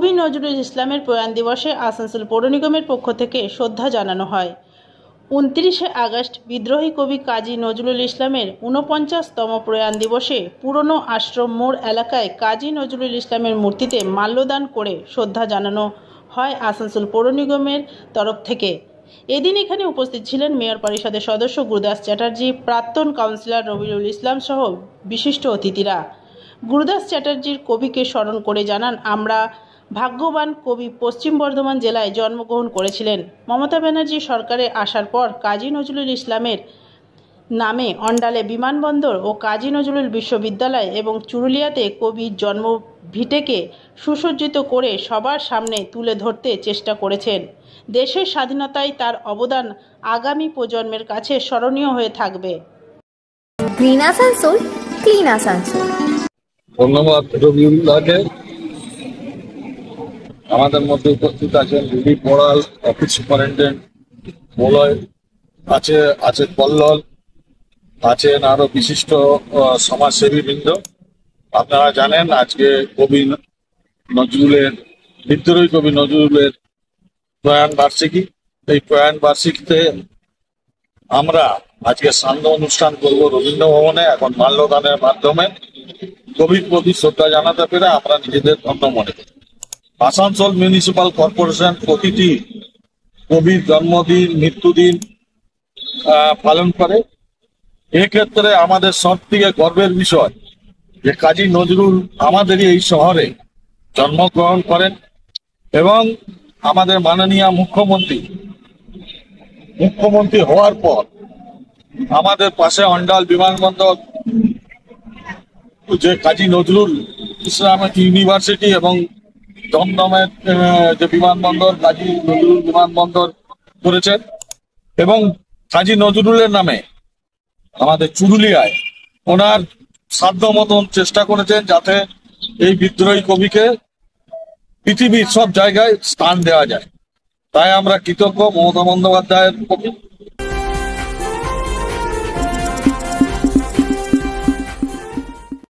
কবি নজরুল ইসলামের প্রয়াণ দিবসে আসানসোল পৌর নিগমের পক্ষ থেকে শ্রদ্ধা জানানো হয়। 29শে আগস্ট বিদ্রোহী কবি কাজী নজরুল ইসলামের 49তম প্রয়াণ দিবসে পুরনো আশ্রম মোড় এলাকায় কাজী নজরুল ইসলামের মূর্তিতে মাল্যদান করে শ্রদ্ধা জানানো হয় আসানসোল পৌর নিগমের তরফ থেকে। এদিন এখানে উপস্থিত ছিলেন মেয়র পরিষদের সদস্য গুরুদাস চ্যাটার্জি, প্রাক্তন কাউন্সিলর রবিউল ইসলাম সহ বিশিষ্ট অতিথিরা। গুরুদাস চ্যাটার্জির কবিকে স্মরণ করে জানান, আমরা ভাগ্যবান কবি পশ্চিম বর্ধমান জেলায় জন্মগ্রহণ করেছিলেন। মমতা ব্যানার্জি সরকারে আসার পর কাজী নজরুল ইসলামের নামে অন্ডালে বিমানবন্দর ও কাজী নজরুল বিশ্ববিদ্যালয় এবং চুরুলিয়াতে কবির জন্মভিটেকে সুসজ্জিত করে সবার সামনে তুলে ধরতে চেষ্টা করেছেন। দেশের স্বাধীনতায় তার অবদান আগামী প্রজন্মের কাছে স্মরণীয় হয়ে থাকবে। Green Asansol, clean Asansol. ধন্যবাদ রবিউল্লাহকে। আমাদের মধ্যে উপস্থিত আছেন রবি বড়াল, অফিস সুপারিনটেন্ডেন্ট মলয়, আছে কল্লোল, আছেন আরো বিশিষ্ট সমাজসেবী বৃন্দ। আপনারা জানেন আজকে বিদ্রোহী কবি নজরুলের প্রয়াণ বার্ষিকী। এই প্রয়াণ বার্ষিকীতে আমরা আজকে সান্ধ্য অনুষ্ঠান করব রবীন্দ্র ভবনে। এখন মাল্যদানের মাধ্যমে কবির প্রতি শ্রদ্ধা জানাতে পেরে আমরা নিজেদের ধন্য মনে করি। আসানসোল মিউনিসিপাল কর্পোরেশন প্রতিটি কবির জন্মদিন, মৃত্যুদিন পালন করে। এক্ষেত্রে আমাদের সব থেকে গর্বের বিষয় যে কাজী নজরুল আমাদেরই এই শহরে জন্মগ্রহণ করেন এবং আমাদের মাননীয় মুখ্যমন্ত্রী হওয়ার পর আমাদের পাশে অন্ডাল বিমানবন্দর যে কাজী নজরুল ইসলামিক ইউনিভার্সিটি এবং দমদমের যে বিমানবন্দর কাজী নজরুল বিমানবন্দর করেছেন এবং কাজী নজরুলের নামে আমাদের চুরুলিয়ায় ওনার সাধ্য মতন চেষ্টা করেছেন যাতে এই বিদ্রোহী কবিকে পৃথিবীর সব জায়গায় স্থান দেওয়া যায়। তাই আমরা কৃতজ্ঞ মমতা বন্দ্যোপাধ্যায়ের প্রতি।